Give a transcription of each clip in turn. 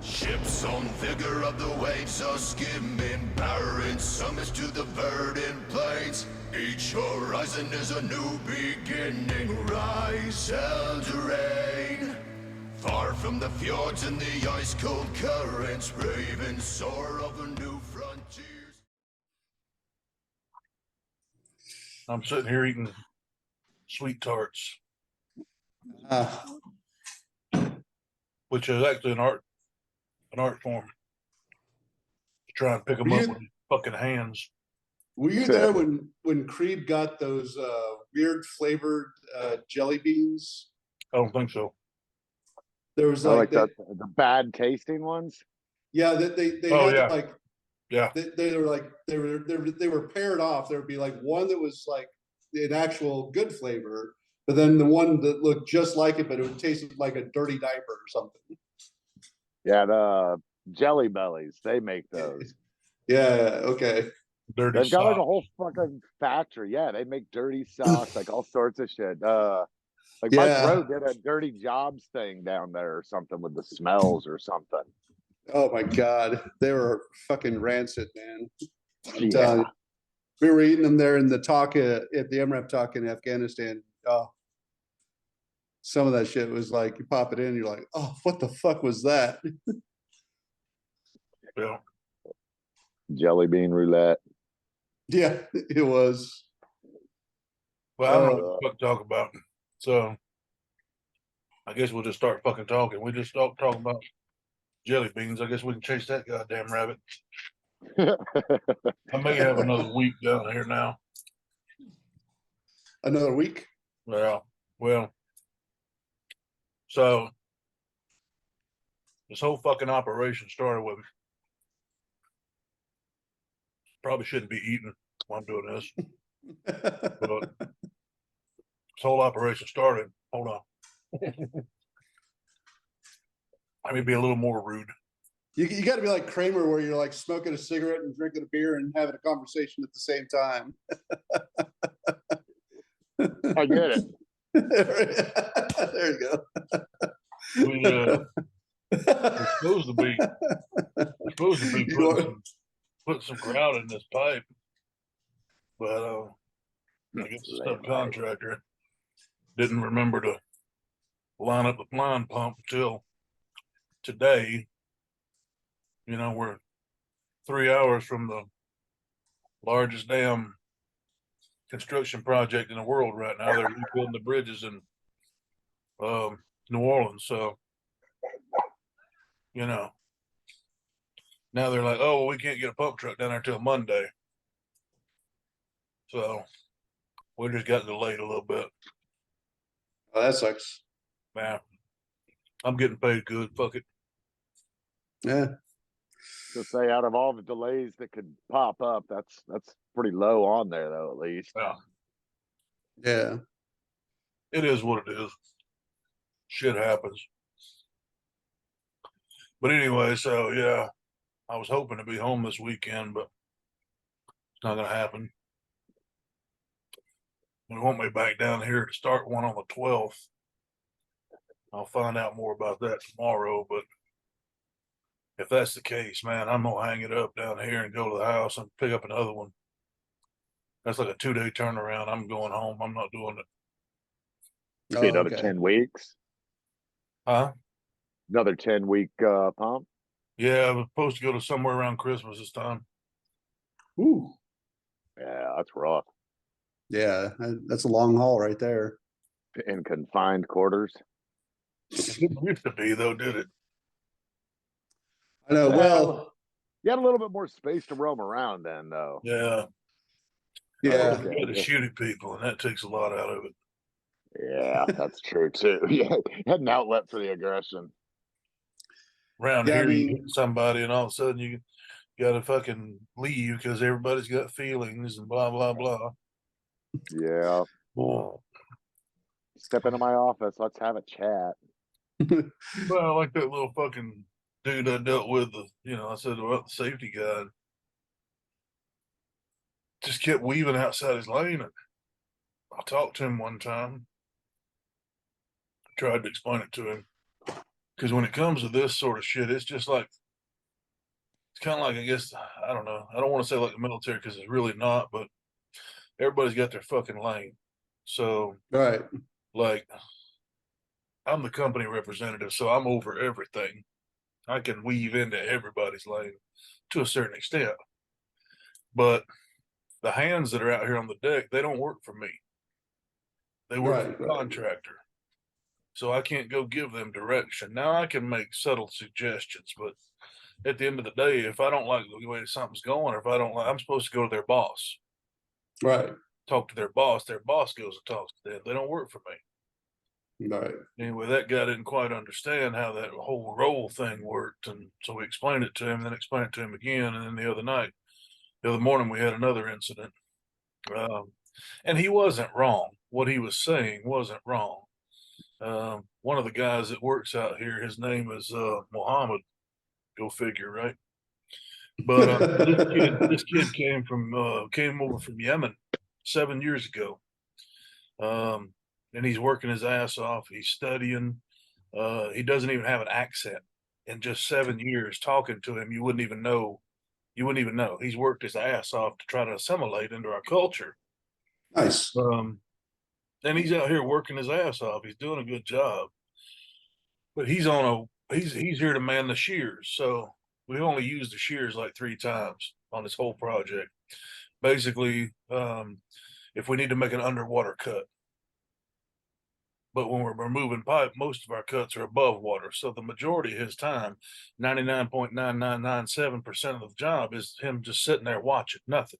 Ships on vigor of the waves are skimming, barren summits to the verdant plains. Each horizon is a new beginning, rise Eldraine. Far from the fjords and the ice-cold currents, brave and soar over new frontiers. I'm sitting here eating sweet tarts, which is actually an art form. Try and pick them up with fucking hands. Were you there when Creed got those weird flavored jelly beans? I don't think so. There was like the bad tasting ones. Yeah, they Oh, had yeah. like Yeah. they were paired off. There would be like one that was like an actual good flavor, but then the one that looked just like it, but it would taste like a dirty diaper or something. Yeah, the Jelly Bellies, they make those. Yeah, okay. Dirty They've got sock. like a whole fucking factory. Yeah, they make dirty socks, like all sorts of shit. Like Mike Rowe did a dirty jobs thing down there or something with the smells or something. Oh my god, they were fucking rancid, man. I'm Yeah. telling you. We were eating them there in the talk at the MRAP talk in Afghanistan. Oh, some of that shit was like you pop it in, you're like, oh, what the fuck was that? Yeah. Jelly bean roulette. Yeah, it was. Well, I don't know what the fuck to talk about. So I guess we'll just start fucking talking. We just start talking about jelly beans. I guess we can chase that goddamn rabbit. I may have another week down here now. Another week? Yeah. Well, so this whole fucking operation started with probably shouldn't be eating while I'm doing this. But this whole operation started. Hold on. Let me be a little more rude. You got to be like Kramer, where you're like smoking a cigarette and drinking a beer and having a conversation at the same time. I get it. There you go. We're supposed to be putting some grout in this pipe, but I guess the subcontractor didn't remember to line up the line pump until today. You know, we're 3 hours from the largest damn construction project in the world right now. They're rebuilding the bridges in New Orleans. So, you know, now they're like, oh, well, we can't get a pump truck down there till Monday. So we just got delayed a little bit. Oh, that sucks. Man, I'm getting paid good. Fuck it. Yeah. To say, out of all the delays that could pop up, that's pretty low on there, though. At least. Yeah. Yeah. It is what it is. Shit happens. But anyway, so yeah, I was hoping to be home this weekend, but it's not going to happen. They want me back down here to start one on the 12th. I'll find out more about that tomorrow, but if that's the case, man, I'm going to hang it up down here and go to the house and pick up another one. That's like a 2-day turnaround. I'm going home. I'm not doing it. Oh, another 10 weeks. Huh? Another 10-week pump. Yeah, I was supposed to go to somewhere around Christmas this time. Ooh. Yeah, that's rough. Yeah, that's a long haul right there. In confined quarters. It didn't used to be, though, did it? I know. Well, you had a little bit more space to roam around then, though. Yeah. Yeah. You got to shoot at people, and that takes a lot out of it. Yeah, that's true too. Yeah, had an outlet for the aggression. Around here, you hit somebody, and all of a sudden you got to fucking leave because everybody's got feelings and blah blah blah. Yeah. Step into my office. Let's have a chat. Well, I like that little fucking dude I dealt with. I said about the safety guy. Just kept weaving outside his lane. I talked to him one time. Tried to explain it to him. Because when it comes to this sort of shit, it's just like, it's kind of like, I guess, I don't know. I don't want to say like the military because it's really not, but everybody's got their fucking lane. So, Right. like, I'm the company representative, so I'm over everything. I can weave into everybody's lane to a certain extent. But the hands that are out here on the deck, they don't work for me. They work for Right. the Right. contractor. So I can't go give them direction. Now I can make subtle suggestions, but at the end of the day, if I don't like the way something's going, or if I don't like, I'm supposed to go to their boss, Right. talk to their boss. Their boss goes and talks to them. They don't work for me. Right. Anyway, that guy didn't quite understand how that whole role thing worked. And so we explained it to him, then explained it to him again. And then the other morning, we had another incident. And he wasn't wrong. What he was saying wasn't wrong. One of the guys that works out here, his name is Mohammed. Go figure, right? But this kid came over from Yemen 7 years ago, and he's working his ass off. He's studying. He doesn't even have an accent. In just 7 years, talking to him, you wouldn't even know. You wouldn't even know. He's worked his ass off to try to assimilate into our culture. Nice. And he's out here working his ass off. He's doing a good job. But he's here to man the shears. So we only used the shears like 3 times on this whole project. Basically, if we need to make an underwater cut. But when we're removing pipe, most of our cuts are above water. So the majority of his time, 99.9997% of the job is him just sitting there watching nothing.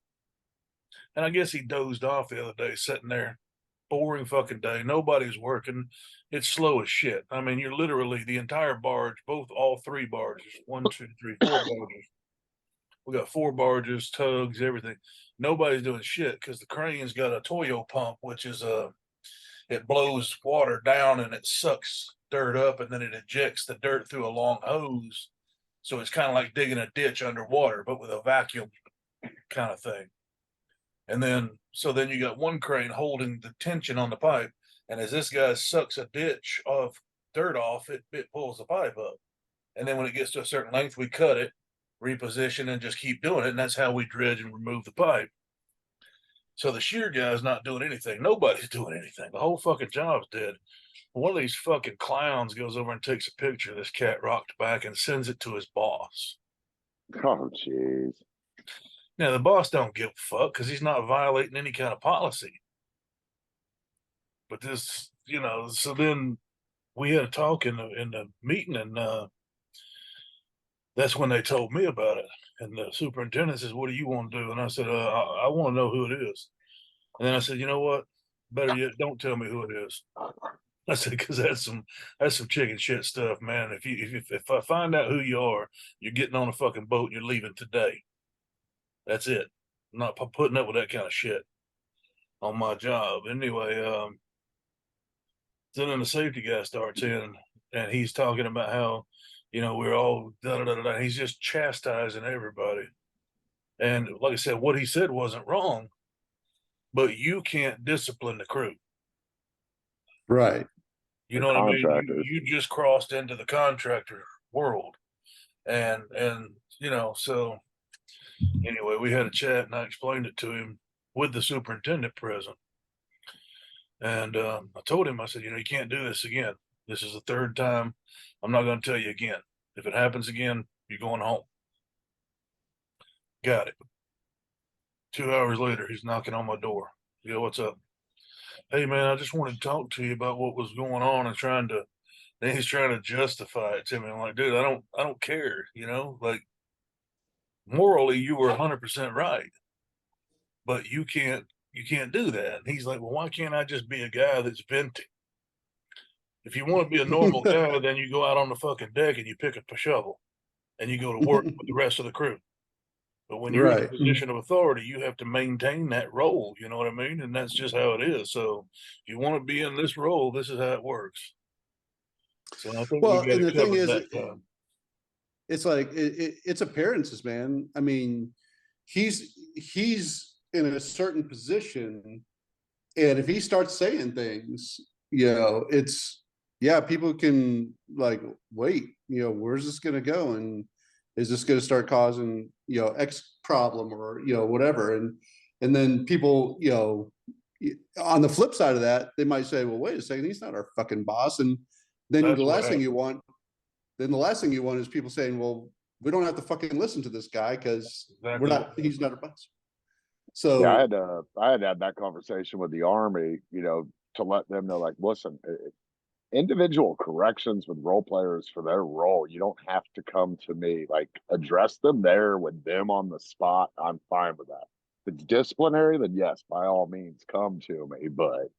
And I guess he dozed off the other day, sitting there, boring fucking day. Nobody's working. It's slow as shit. I mean, you're literally the entire barge, all 3 barges, 1, 2, 3, 4 barges. We got 4 barges, tugs, everything. Nobody's doing shit because the crane's got a Toyo pump, which is it blows water down and it sucks dirt up, and then it ejects the dirt through a long hose. So it's kind of like digging a ditch underwater, but with a vacuum kind of thing. And then you got one crane holding the tension on the pipe, and as this guy sucks a ditch of dirt off, it pulls the pipe up. And then when it gets to a certain length, we cut it, reposition, and just keep doing it. And that's how we dredge and remove the pipe. So the shear guy's not doing anything. Nobody's doing anything. The whole fucking job's dead. One of these fucking clowns goes over and takes a picture of this cat rocked back and sends it to his boss. Oh, jeez. Now, the boss don't give a fuck because he's not violating any kind of policy. But this, so then we had a talk in the meeting, and that's when they told me about it. And the superintendent says, "What do you want to do?" And I said, "I want to know who it is." And then I said, "You know what? Better yet, don't tell me who it is." I said, "Because that's some chicken shit stuff, man. If I find out who you are, you're getting on a fucking boat and you're leaving today. That's it. I'm not putting up with that kind of shit on my job." Anyway, then the safety guy starts in, and he's talking about how, we're all da-da-da-da. He's just chastising everybody. And like I said, what he said wasn't wrong, but you can't discipline the crew. Right. You know what I mean? You just crossed into the contractor world. And so anyway, we had a chat, and I explained it to him with the superintendent present. And I told him, I said, you can't do this again. This is the 3rd time. I'm not going to tell you again. If it happens again, you're going home. Got it. 2 hours later, he's knocking on my door. Yo, what's up? Hey, man, I just wanted to talk to you about what was going on, and then he's trying to justify it to me. I'm like, dude, I don't care. Like, morally, you were 100% right, but you can't do that. And he's like, well, why can't I just be a guy that's venting? If you want to be a normal guy, then you go out on the fucking deck and you pick up a shovel and you go to work with the rest of the crew. But when you're in a position of authority, you have to maintain that role. You know what I mean? And that's just how it is. So if you want to be in this role, this is how it works. So I think Well, we got and the it thing covered is, that time. it's like it's appearances, man. I mean, he's in a certain position, and if he starts saying things, it's yeah, people can like, wait, where's this gonna go? And is this gonna start causing, X problem or, whatever? And then people, on the flip side of that, they might say, well, wait a second, he's not our fucking boss. And then That's the what last thing happened. you want, is people saying, well, we don't have to fucking listen to this guy because Exactly. he's not our boss. Yeah, So I had to have that conversation with the Army, to let them know, like, listen, individual corrections with role players for their role, you don't have to come to me. Like, address them there with them on the spot. I'm fine with that. If it's disciplinary, then yes, by all means, come to me. But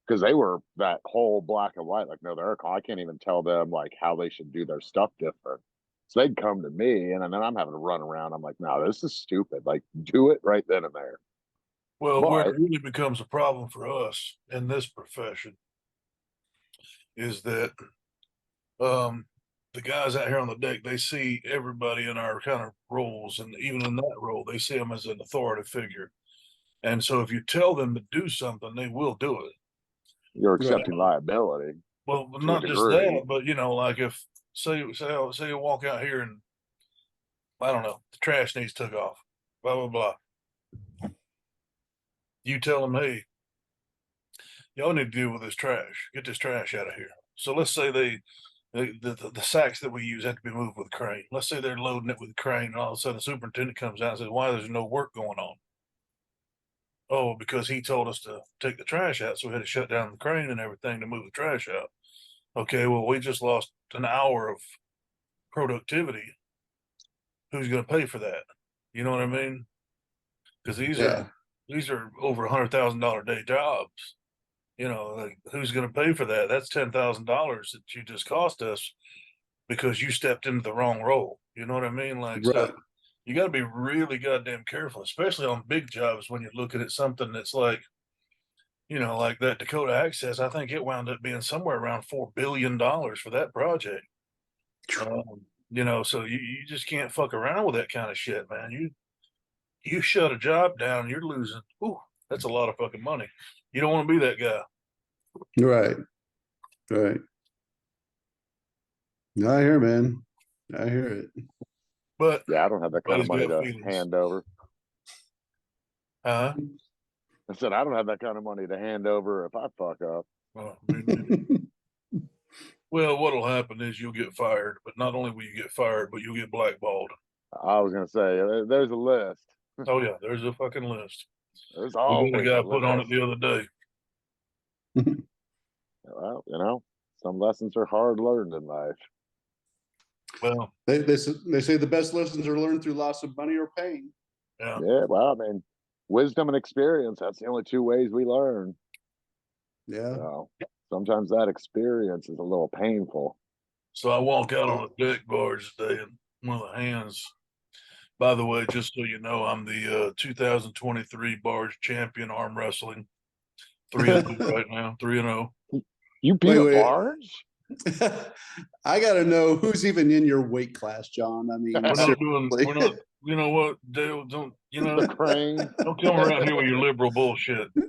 because they were that whole black and white, like, no, I can't even tell them like how they should do their stuff different. So they'd come to me, and then I'm having to run around. I'm like, no, this is stupid. Like, do it right then and there. Well, where But it really becomes a problem for us in this profession is that the guys out here on the deck, they see everybody in our kind of roles, and even in that role, they see them as an authority figure. And so if you tell them to do something, they will do it. you're right, accepting liability Well, to a not just degree. that, but like if say you walk out here and I don't know, the trash needs took off, blah blah blah. You tell them, hey, y'all need to deal with this trash. Get this trash out of here. So let's say the sacks that we use have to be moved with a crane. Let's say they're loading it with a crane, and all of a sudden the superintendent comes out and says, "Why there's no work going on?" Oh, because he told us to take the trash out, so we had to shut down the crane and everything to move the trash out. Okay, well, we just lost an hour of productivity. Who's going to pay for that? You know what I mean? Because yeah, these are over $100,000 a day jobs. Like, who's going to pay for that? That's $10,000 that you just cost us because you stepped into the wrong role. You know what I mean? Like, so right, you got to be really goddamn careful, especially on big jobs when you're looking at something that's like, like that Dakota Access. I think it wound up being somewhere around $4 billion for that project. So you just can't fuck around with that kind of shit, man. You shut a job down, you're losing. Ooh, that's a lot of fucking money. You don't want to be that guy. right, right. I hear, man. I hear it. But Yeah, I don't have that kind of everybody's money got to feelings. hand over. Huh? I said, I don't have that kind of money to hand over if I fuck up. Well, what'll happen is you'll get fired, but not only will you get fired, but you'll get blackballed. I was going to say, there's a list. Oh yeah, there's a fucking list. There's We got a always a guy put on it list. the other day. Well, some lessons are hard learned in life. Well, They say the best lessons are learned through loss of money or pain. yeah. Yeah, well, I mean, wisdom and experience, that's the only two ways we learn. Yeah. So sometimes that experience is a little painful. So I walk out on a deck barge today, and one of the hands. By the way, just so you know, I'm the 2023 barge champion arm wrestling. 3-0 right now. 3-0. You beat Wait, a wait. barge? I got to know who's even in your weight class, John. I mean, We're not doing. seriously. We're not. You know what, Dale? Don't The crane. don't come around here with your liberal bullshit. So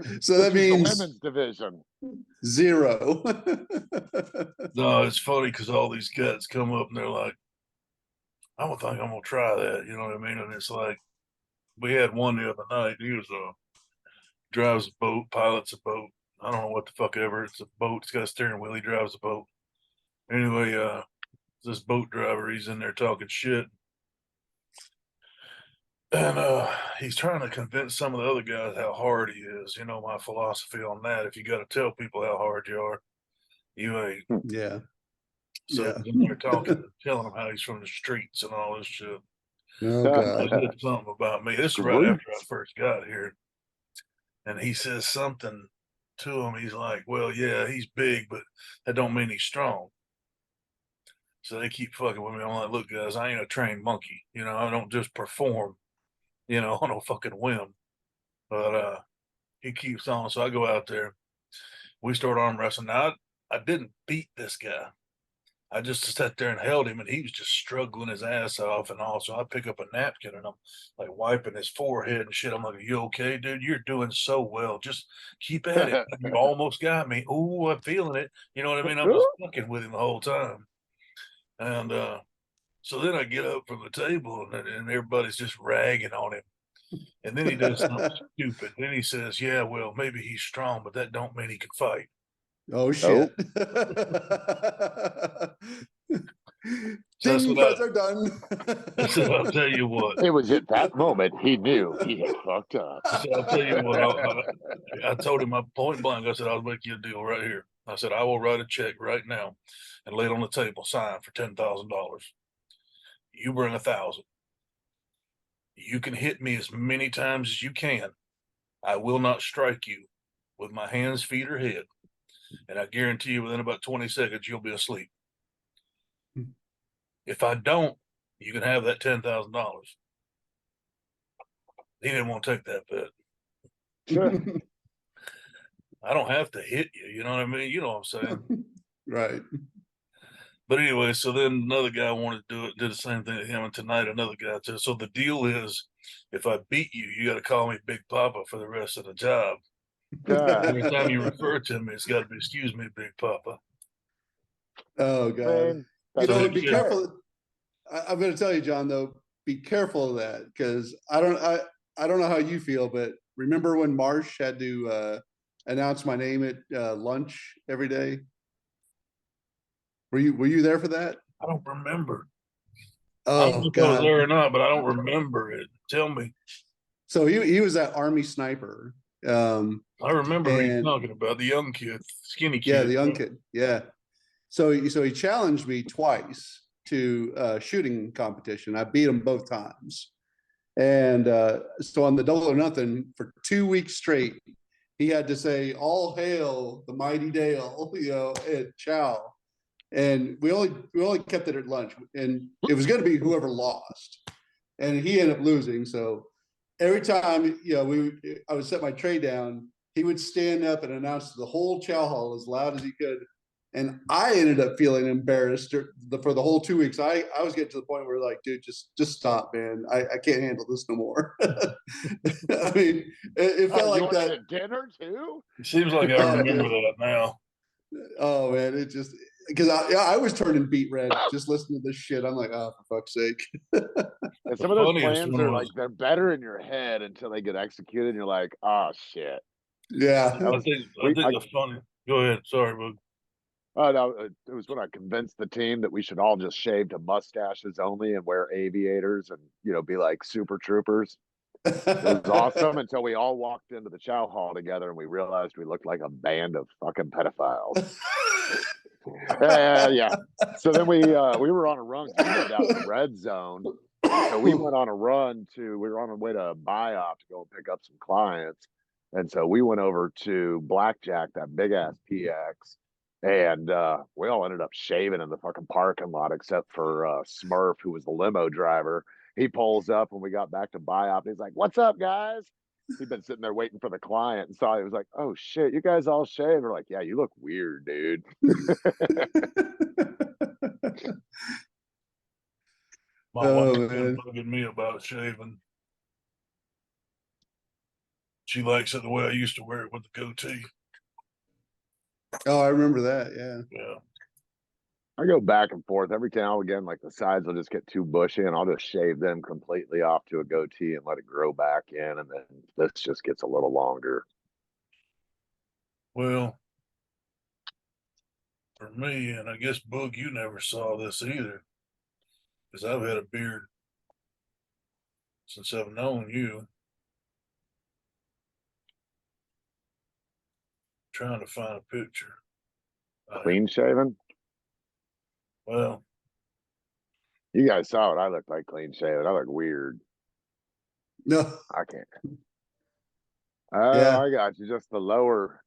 This that was the means women's division. 0. No, it's funny because all these cats come up and they're like, "I don't think I'm gonna try that." You know what I mean? And it's like we had one the other night. He was drives a boat, pilots a boat. I don't know what the fuck ever. It's a boat. It's got a steering wheel. He drives a boat. Anyway, this boat driver, he's in there talking shit. And he's trying to convince some of the other guys how hard he is. You know, my philosophy on that. If you got to tell people how hard you are, you ain't. Yeah. So Yeah. he's in there talking, telling them how he's from the streets and all this shit. Oh I God. said something about me. This is right after I first got here. And he says something to him. He's like, well, yeah, he's big, but that don't mean he's strong. So they keep fucking with me. I'm like, look, guys, I ain't a trained monkey. I don't just perform, on a fucking whim. But he keeps on. So I go out there. We start arm wrestling. Now, I didn't beat this guy. I just sat there and held him, and he was just struggling his ass off. And also, I pick up a napkin and I'm like wiping his forehead and shit. I'm like, "Are you okay, dude? You're doing so well. Just keep at it. You almost got me. Ooh, I'm feeling it. You know what I mean? I'm just fucking with him the whole time." And so then I get up from the table, and everybody's just ragging on him. And then he does something stupid. Then he says, "Yeah, well, maybe he's strong, but that don't mean he can fight." Oh shit. That's Ding, what cards are done. So I'll tell you what. It was at that moment he knew he had fucked up. So I'll tell you what. I told him, I point blank. I said, "I'll make you a deal right here." I said, "I will write a check right now and lay it on the table, sign for $10,000. You bring 1,000. You can hit me as many times as you can. I will not strike you with my hands, feet, or head. And I guarantee you within about 20 seconds, you'll be asleep. If I don't, you can have that $10,000. He didn't want to take that bet. I don't have to hit you. You know what I mean? You know what I'm saying? Right. But anyway, so then another guy wanted to do it, did the same thing to him. And tonight, another guy said, "So the deal is if I beat you, you got to call me Big Papa for the rest of the job. Every time you refer to me, it's got to be, 'Excuse me, Big Papa.'" Oh god. Man, You So know, he be said- careful. I'm going to tell you, John, though, be careful of that, because I don't know how you feel, but remember when Marsh had to announce my name at lunch every day? Were you there for that? I don't remember. I Oh don't know if I was god. there or not, but I don't remember it. Tell me. So he was that Army sniper. I remember who you're And talking about, the young kid, skinny kid. yeah, the young kid. Yeah. So he challenged me twice to shooting competition. I beat him both times. And so on the double or nothing for 2 weeks straight, he had to say, "All hail the mighty Dale," at chow. And we only kept it at lunch, and it was going to be whoever lost. And he ended up losing. So every time, I would set my tray down, he would stand up and announce to the whole chow hall as loud as he could. And I ended up feeling embarrassed for the whole 2 weeks. I was getting to the point where, like, dude, just stop, man. I can't handle this no more. I mean, it felt like that at dinner too. It seems like I Oh, remember man. that now. Oh man, it just because I was turning beat red just listening to this shit. I'm like, oh, for fuck's sake. And some The of those funniest plans one are was- like they're better in your head until they get executed, and you're like, oh shit. Yeah. I think the funny. Go ahead. Sorry, Boog. Oh no, it was when I convinced the team that we should all just shave to mustaches only and wear aviators and be like super troopers. It was awesome until we all walked into the chow hall together and we realized we looked like a band of fucking pedophiles. Yeah. So then we were on a run. We lived out in the red zone. So we went on a run we were on our way to BIOP to go and pick up some clients. And so we went over to Blackjack, that big ass PX. And we all ended up shaving in the fucking parking lot, except for Smurf, who was the limo driver. He pulls up when we got back to BIOP. He's like, "What's up, guys?" He'd been sitting there waiting for the client and saw he was like, "Oh shit, you guys all shaved?" We're like, "Yeah, you look weird, dude." My Oh, wife been man. bugging me about shaving. She likes it the way I used to wear it with the goatee. Oh, I remember that. Yeah. Yeah. I go back and forth every now and again. Like the sides will just get too bushy, and I'll just shave them completely off to a goatee and let it grow back in, and then this just gets a little longer. Well, for me, and I guess Boog, you never saw this either, because I've had a beard since I've known you. Trying to find a picture. Clean shaven. Well, You guys saw what I look like clean shaven. I look weird. No. I can't. Oh, Yeah. I got you. Just the lower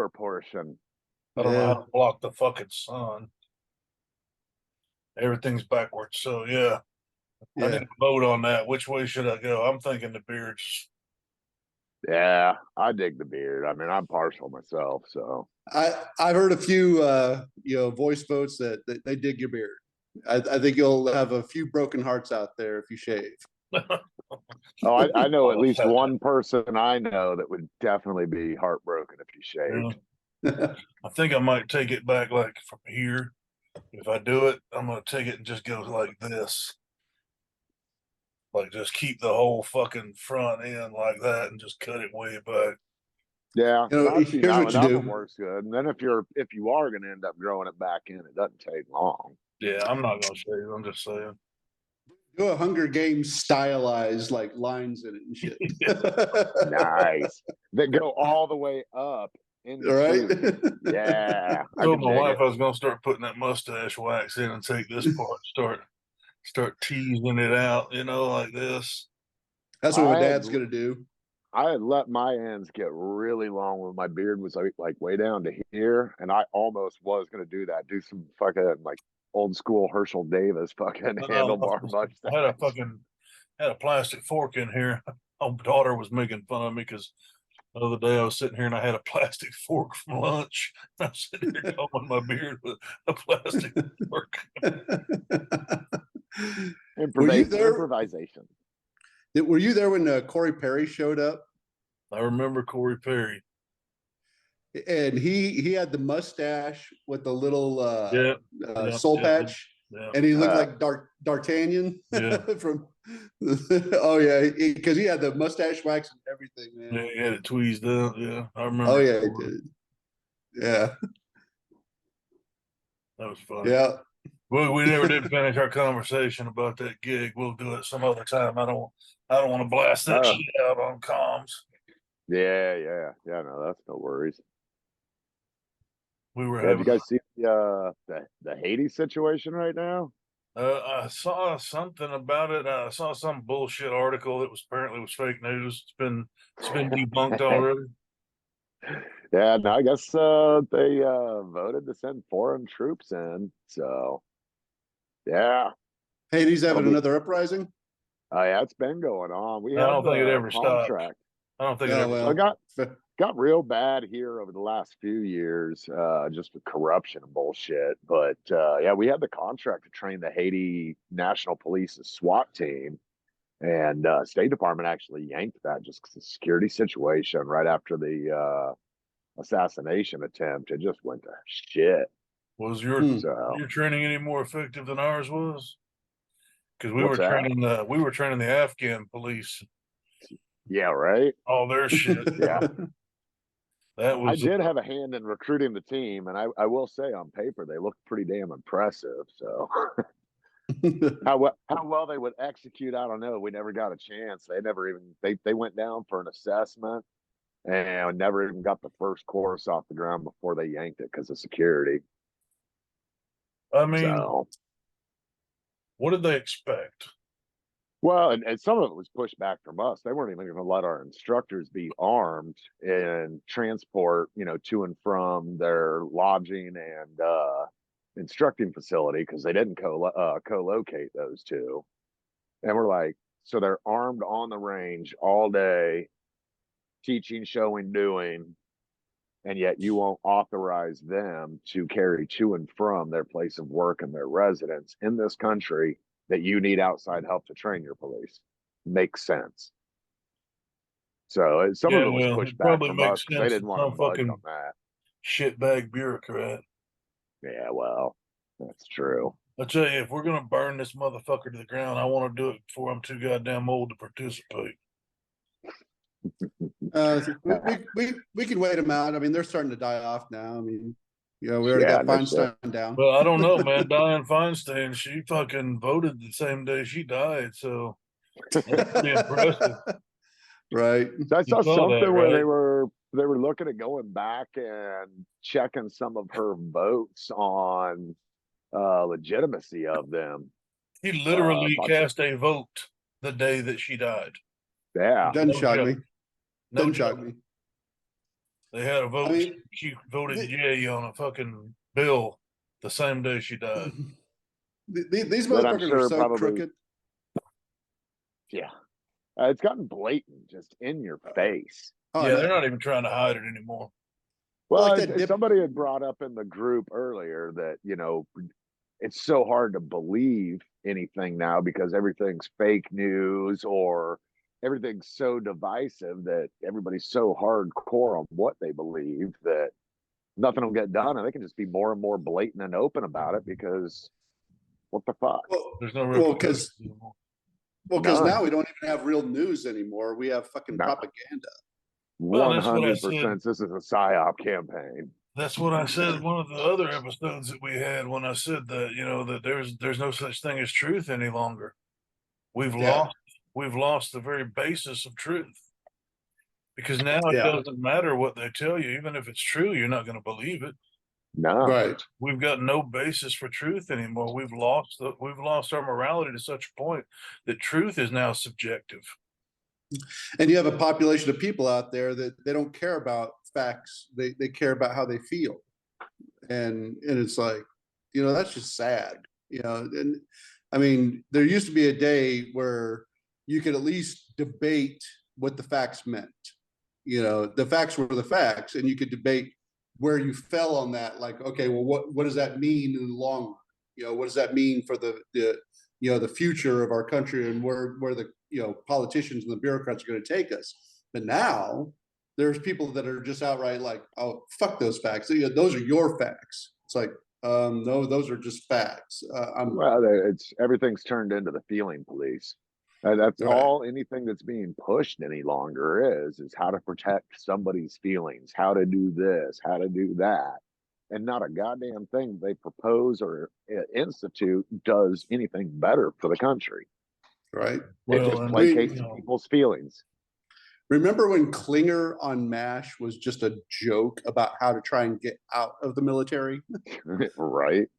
portion. I don't know Yeah. how to block the fucking sun. Everything's backwards. So yeah, I need Yeah. to vote on that. Which way should I go? I'm thinking the beard's. Yeah, I dig the beard. I mean, I'm partial myself, so I've heard a few voice votes that they dig your beard. I think you'll have a few broken hearts out there if you shave. Oh, I know at Oh, least one person I know that would definitely be heartbroken if you shaved. I think I might take it back like from here. If I do it, I'm gonna take it and just go like this. Like just keep the whole fucking front end like that and just cut it way back. Yeah, see Here's that what one. you That one do. works good. And then if you are going to end up growing it back in, it doesn't take long. Yeah, I'm not gonna shave. I'm just saying. Do a Hunger Games stylized like lines in it and shit. Nice. That go all the way up in the Right? tube. Yeah, I Told can my dig wife it. I was gonna start putting that mustache wax in and take this part, start teasing it out, like this. That's what my I had dad's gonna do. I had let my ends get really long when my beard was like way down to here, and I almost was gonna do that. Do some fucking like old school Herschel Davis fucking handlebar I had a mustache. had a plastic fork in here. My daughter was making fun of me because the other day I was sitting here and I had a plastic fork from lunch. I was sitting here combing my beard with a plastic fork. Were you there? Improvisation. Were you there when Corey Perry showed up? I remember Corey Perry. And he had the mustache with the little soul Yeah, patch, yeah. and he looked like D'Artagnan Yeah. from. Oh yeah, because he had the mustache wax and everything, man. Yeah, he had it tweezed out. Yeah, I remember. Oh yeah, he did. Yeah, That was funny. yeah. Well, we never did finish our conversation about that gig. We'll do it some other time. I don't want to blast that shit out on comms. Yeah. No, that's no worries. We were Did you having. guys see the Haiti situation right now? I saw something about it. I saw some bullshit article that was apparently was fake news. It's been debunked already. Yeah, no, I guess they voted to send foreign troops in. So yeah, Hades having be, another uprising. yeah, it's been going on. We I have don't think it the ever stopped. contract. I don't think it Oh ever. well, Got real bad here over the last few years, just with corruption and bullshit. But yeah, we had the contract to train the Haiti National Police's SWAT team, and State Department actually yanked that just because the security situation right after the assassination attempt. It just went to shit. Was your training any more effective than ours was? Because we were training the Afghan police. Yeah, right. All their shit. Yeah. That was. I did have a hand in recruiting the team, and I will say on paper they looked pretty damn impressive. So how well they would execute, I don't know. We never got a chance. They never even they went down for an assessment and never even got the first course off the ground before they yanked it because of security. I mean, what did they expect? Well, and some of it was pushed back from us. They weren't even going to let our instructors be armed and transport, to and from their lodging and instructing facility because they didn't co-locate those two. And we're like, so they're armed on the range all day, teaching, showing, doing, and yet you won't authorize them to carry to and from their place of work and their residence in this country that you need outside help to train your police. Makes sense. So some of it was pushed back from us because they didn't want to budge on that. Shitbag bureaucrat. Yeah, well, that's true. I tell you, if we're gonna burn this motherfucker to the ground, I want to do it before I'm too goddamn old to participate. We can wait them out. I mean, they're starting to die off now. I mean, we already got Feinstein down. Well, I don't know, man. Dianne Feinstein, she fucking voted the same day she died, so that's pretty impressive. Right. So I saw something where they were looking at going back and checking some of her votes on legitimacy of them. He literally cast a vote the day that she died. Yeah. Doesn't shock me. Doesn't shock me. They had a vote. I mean, she voted yay on a fucking bill the same day she died. These motherfuckers are so crooked. Yeah. It's gotten blatant, just in your face. Oh, yeah, they're not even trying to hide it anymore. Well, like that dip. somebody had brought up in the group earlier that, it's so hard to believe anything now because everything's fake news or everything's so divisive that everybody's so hardcore on what they believe that nothing will get done, and they can just be more and more blatant and open about it because what the fuck? There's no Well, repercussions because anymore. now None. we don't even have real news anymore. We have fucking No. propaganda. Well, that's what I said. 100%. This is a psyop campaign. That's what I said in one of the other episodes that we had when I said that, that there's no such thing as truth any longer. We've Yeah. lost the very basis of truth. Because now it Yeah. doesn't matter what they tell you, even if it's true, you're not going to believe it. No. Right. We've got no basis for truth anymore. We've lost our morality to such a point that truth is now subjective. And you have a population of people out there that they don't care about facts. They care about how they feel. And it's like, that's just sad. And I mean, there used to be a day where you could at least debate what the facts meant. The facts were the facts, and you could debate where you fell on that. Like, okay, well, what does that mean in the long run? What does that mean for the future of our country and where the politicians and the bureaucrats are going to take us? But now there's people that are just outright like, oh, fuck those facts. Those are your facts. It's like, no, those are just facts. Well, everything's turned into the feeling police. That's Right. all anything that's being pushed any longer is how to protect somebody's feelings, how to do this, how to do that. And not a goddamn thing they propose or institute does anything better for the country. Right. It Well, just and placates people's feelings. Remember when Klinger on MASH was just a joke about how to try and get out of the military? Right.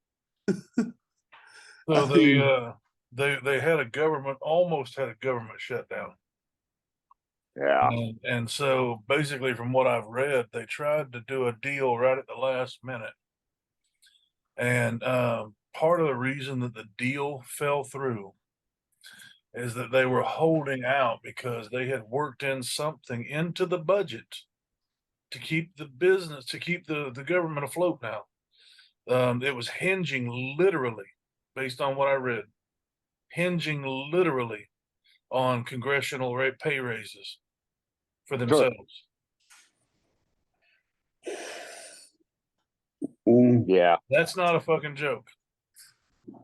So they had almost had a government shutdown. Yeah. And so basically from what I've read, they tried to do a deal right at the last minute. And part of the reason that the deal fell through is that they were holding out because they had worked in something into the budget to keep the government afloat now. It was hinging literally, based on what I read, on congressional pay raises for themselves. Yeah. That's not a fucking joke.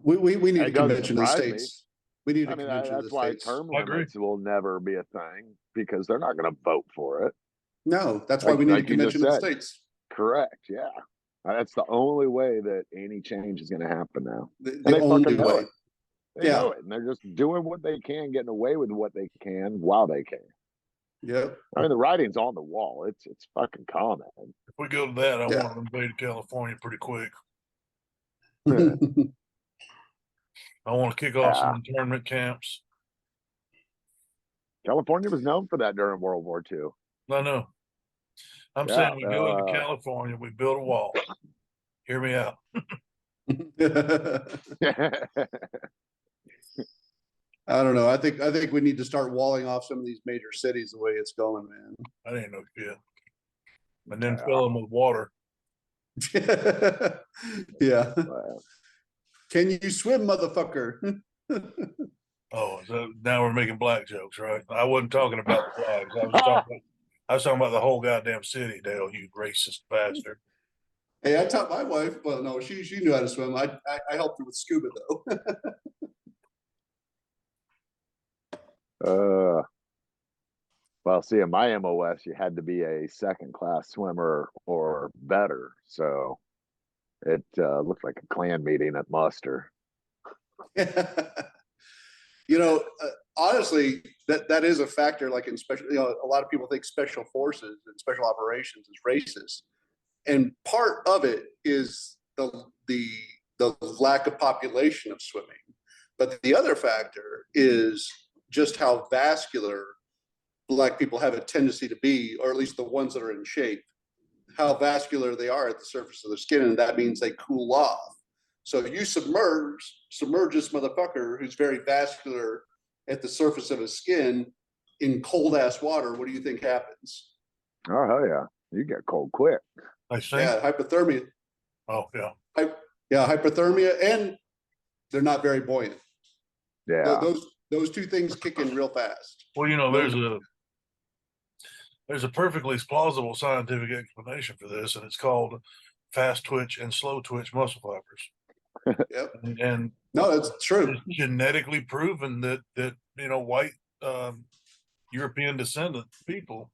We need a It doesn't convention of the surprise me. states. We need a I mean, convention of the that's why states. term I agree. limits will never be a thing because they're not going to vote for it. No, that's why we need a convention of the states. Correct. Yeah. That's the only way that any change is going to happen now. The only way. They know it, and they're just doing what they can, getting away with what they can while they can. Yep. I mean, the writing's on the wall. It's fucking common. If we go to that, I want to invade California pretty quick. I want to kick off some internment camps. California was known for that during World War II. I know. I'm saying we go into California, we build a wall. Hear me out. I don't know. I think we need to start walling off some of these major cities the way it's going, man. I didn't know shit. And then fill them with water. Yeah. Can you swim, motherfucker? Oh, so now we're making black jokes, right? I wasn't talking about the flags. I was talking about the whole goddamn city, Dale, you racist bastard. Hey, I taught my wife, but no, she knew how to swim. I helped her with scuba though. Well, see, in my MOS, you had to be a second-class swimmer or better. So it looked like a clan meeting at muster. Honestly, that is a factor. Like in special, a lot of people think special forces and special operations is racist, and part of it is the lack of population of swimming. But the other factor is just how vascular Black people have a tendency to be, or at least the ones that are in shape, how vascular they are at the surface of their skin, and that means they cool off. So you submerge this motherfucker who's very vascular at the surface of his skin in cold ass water. What do you think happens? Oh hell yeah, you get cold quick. I think. Yeah, hypothermia. Oh yeah. Yeah, hypothermia, and they're not very buoyant. Yeah. Those two things kick in real fast. Well, there's a perfectly plausible scientific explanation for this, and it's called fast twitch and slow twitch muscle fibers. Yep. And no, that's true. It's genetically proven that white European descendant people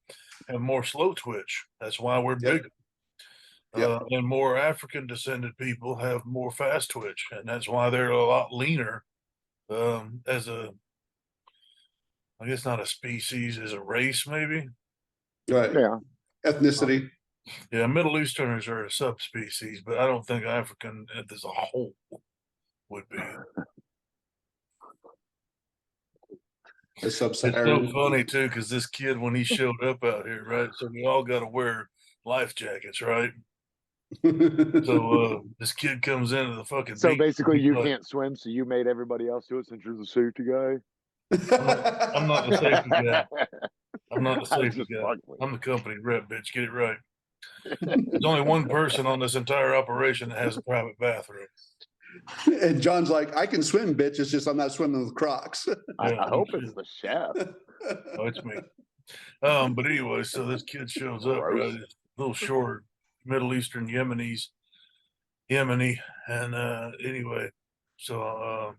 have more slow twitch. That's why we're bigger. And more African descended people have more fast twitch, and that's why they're a lot leaner. As a, I guess not a species, as a race, maybe. Right. Yeah. Ethnicity. Yeah, Middle Easterners are a subspecies, but I don't think African as a whole would be. It's so funny too, because this kid, when he showed up out here, right? So we all got to wear life jackets, right? So this kid comes into the fucking. So basically, you can't swim, so you made everybody else do it since you're the safety guy. I'm not the safety guy. I'm not the safety guy. I'm the company rep, bitch. Get it right. There's only one person on this entire operation that has a private bathroom. And John's like, I can swim, bitch. It's just I'm not swimming with Crocs. I hope it's the chef. Oh, it's me. But anyway, so this kid shows up, right? Little short Middle Eastern Yemeni, and anyway, so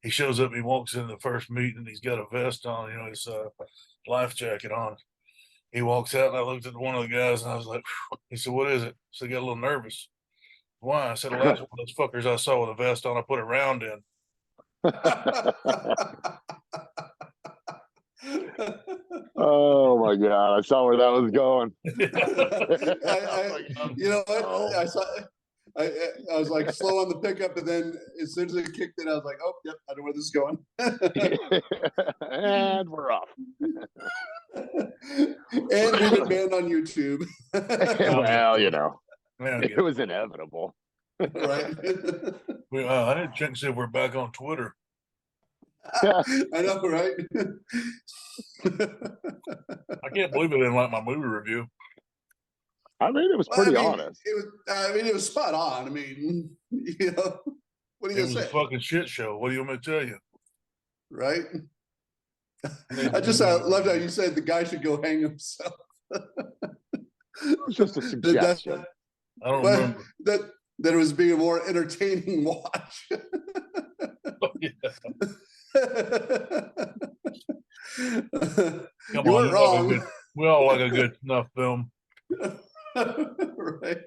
he shows up. He walks in the first meeting. He's got a vest on, his life jacket on. He walks out, and I looked at one of the guys, and I was like, phew. He said, "What is it?" So I got a little nervous. Why? I said, "Well, that's one of those fuckers I saw with a vest on. I put a round in." Oh my god! I saw where that was going. You know what? I saw. I was like slow on the pickup, and then as soon as it kicked in, I was like, "Oh, yep, I know where this is going." And we're off. And we've been banned on YouTube. Well, it was inevitable. Right. I didn't check and see if we're back on Twitter. I know, right? I can't believe it didn't like my movie review. I mean, it was pretty honest. It was spot on. I mean, what do you say? It was a fucking shit show. What do you want me to tell you? Right? I just loved how you said the guy should go hang himself. It was just a suggestion. I don't remember. That it was being a more entertaining watch. Oh, yeah. Come you on, weren't wrong. We all like a good snuff film. Right.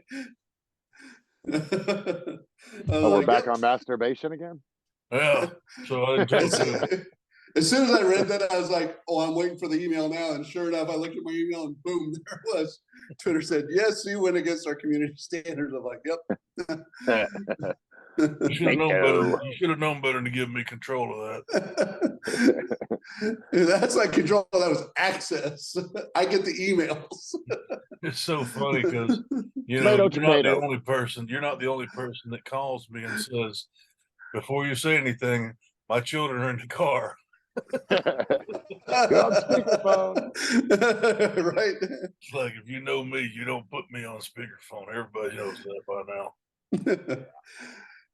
We're back on masturbation again? Yeah. So I didn't as soon as I read that, I was like, "Oh, I'm waiting for the email now." And sure enough, I looked at my email, and boom, there it was. Twitter said, "Yes, you went against our community standards." I'm like, "Yep." You should have known better than to give me control of that. That's like control. That was access. I get the emails. It's so funny because you're not the only person. You're not the only person that calls me and says, "Before you say anything, my children are in the car." Go on speakerphone. Right. It's like, if you know me, you don't put me on speakerphone. Everybody knows that by now.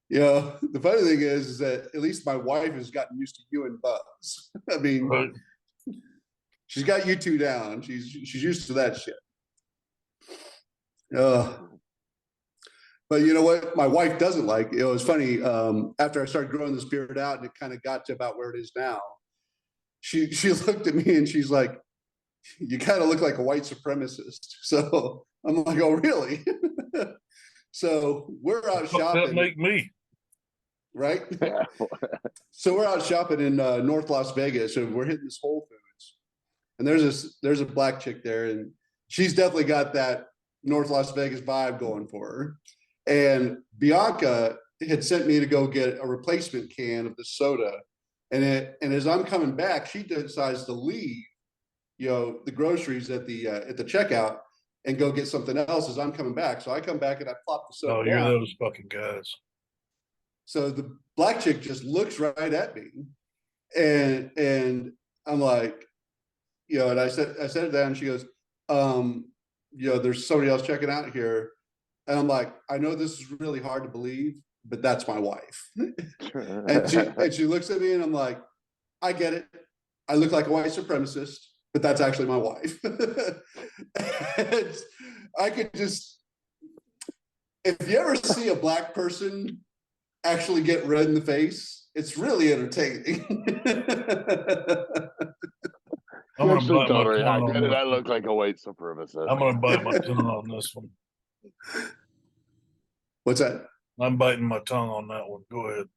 Yeah, the funny thing is that at least my wife has gotten used to you and Buzz. I mean, right. She's got you two down. She's used to that shit. But you know what? My wife doesn't like. It was funny. After I started growing this beard out, and it kind of got to about where it is now. She looked at me and she's like, "You kind of look like a white supremacist." So I'm like, "Oh, really?" So we're out shopping. That make me. Right? So we're out shopping in North Las Vegas, and we're hitting this Whole Foods, and there's a black chick there, and she's definitely got that North Las Vegas vibe going for her. And Bianca had sent me to go get a replacement can of the soda, and as I'm coming back, she decides to leave, the groceries at the checkout and go get something else as I'm coming back. So I come back and I plop the soda. Oh, you're those fucking guys. So the black chick just looks right at me, and I'm like, and I said it down. And she goes, there's somebody else checking out here. And I'm like, I know this is really hard to believe, but that's my wife. And she looks at me and I'm like, I get it. I look like a white supremacist, but that's actually my wife. And I could just, if you ever see a black person actually get red in the face, it's really entertaining. I'm gonna Actually, bite my totally. I tongue get on it. this I one. look like a white supremacist. I'm gonna bite my tongue on this one. What's that? I'm biting my tongue on that one. Go ahead.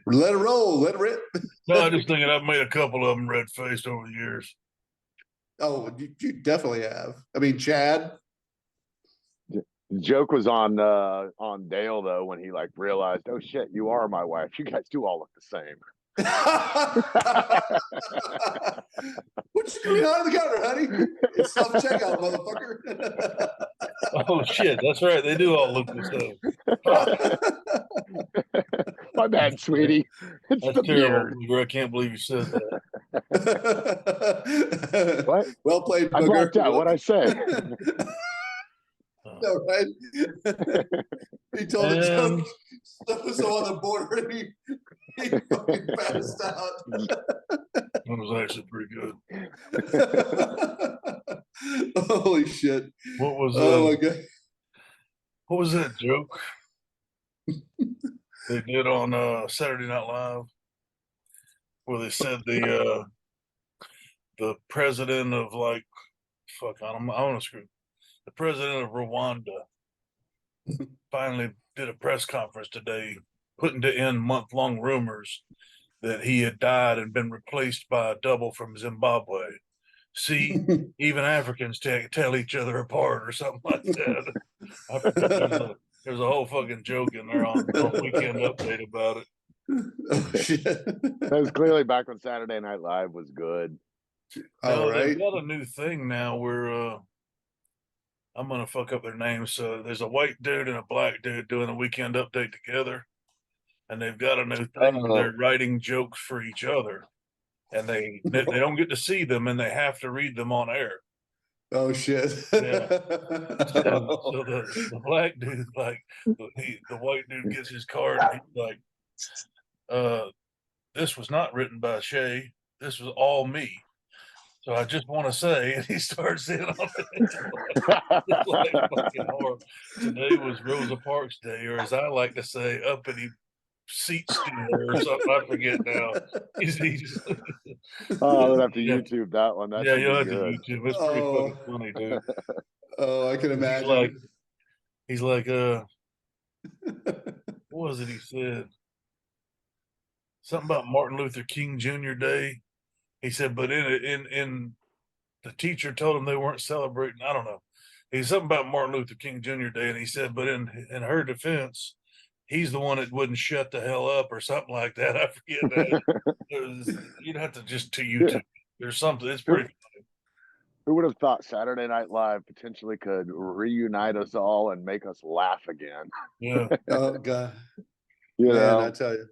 Let it roll, let it rip. No, I just thinking I've made a couple of them red faced over the years. Oh, you definitely have. I mean, Chad. The joke was on Dale though when he like realized, oh shit, you are my wife. You guys do all look the same. What you doing out of the counter, honey? It's self checkout, motherfucker. Oh shit, that's right. They do all look the same. My bad, sweetie. It's That's the terrible. beard. I can't believe you said that. What? Well played, I booger. blacked out. What I say? No, right? He told a joke. And So on the border, and he fucking passed out. that was actually pretty good. Holy shit! What was Oh my god! what was that joke they did on Saturday Night Live where they said the president of like fuck I want to screw the president of Rwanda finally did a press conference today putting to end month-long rumors that he had died and been replaced by a double from Zimbabwe. See, even Africans tell each other apart or something like that. I forgot there's a whole fucking joke in there on Weekend Update about it. Oh shit! That was clearly back when Saturday Night Live was good. All No, right. they've got a new thing now where I'm gonna fuck up their names. So there's a white dude and a black dude doing a Weekend Update together, and they've got a new thing where they're writing jokes for each other, and they don't get to see them, and they have to read them on air. Oh shit! Yeah. So the black dude, like the white dude gets his card and he's like, this was not written by Shay. This was all me. So I just want to say, and he starts in on it. It's like fucking horrible. Today was Rosa Parks Day, or as I like to say, uppity seat stealer or something. I forget now. Oh, I'm gonna have to Yeah. YouTube that one. That's Yeah, you'll have to good. YouTube. It's pretty fucking funny, dude. Oh, I can imagine. He's like, what was it he said? Something about Martin Luther King Jr. Day. He said, but in the teacher told him they weren't celebrating. I don't know. He's something about Martin Luther King Jr. Day, and he said, but in her defense, he's the one that wouldn't shut the hell up or something like that. I forget that. You'd have to just to YouTube. Yeah. There's something. It's pretty funny. Who would have thought Saturday Night Live potentially could reunite us all and make us laugh again? Yeah. Oh god. You know, I tell you.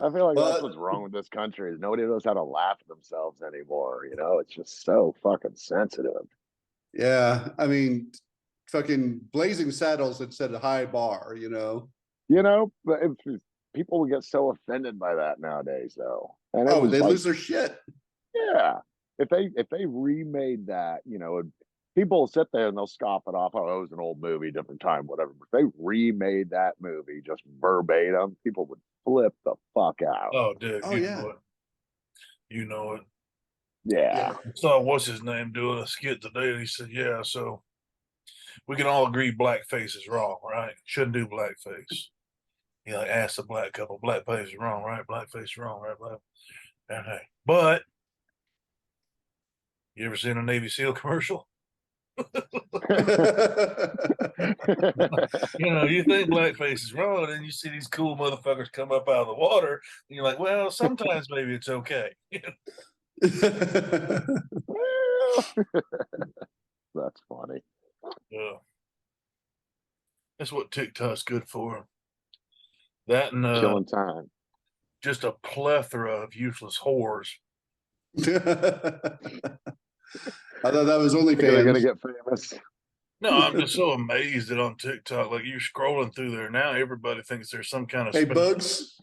I feel like that's what's wrong with this country is nobody knows how to laugh at themselves anymore. You know, it's just so fucking sensitive. Yeah, I mean, fucking Blazing Saddles had set a high bar. You know. You know, but people would get so offended by that nowadays, though. And they lose their shit. Yeah, if they remade that, you know, people sit there and they'll scoff it off. Oh, it was an old movie, different time, whatever. But if they remade that movie just verbatim, people would flip the fuck out. Oh, dude, oh yeah, know it. You know it. Yeah. I saw what's his name doing a skit today, and he said, "Yeah, so we can all agree blackface is wrong, right? Shouldn't do blackface." He like asked a black couple, blackface is wrong, right? Blackface is wrong, right? Okay. But you ever seen a Navy SEAL commercial? You know, you think blackface is wrong, and then you see these cool motherfuckers come up out of the water, and you're like, well, sometimes maybe it's okay. That's funny. Yeah. That's what TikTok's good for. That and killing time. Just a plethora of useless whores. I thought that was only They're gonna get famous. No, I'm just so amazed that on TikTok, like you're scrolling through there now, everybody thinks there's some kind of Hey, special. Bugs,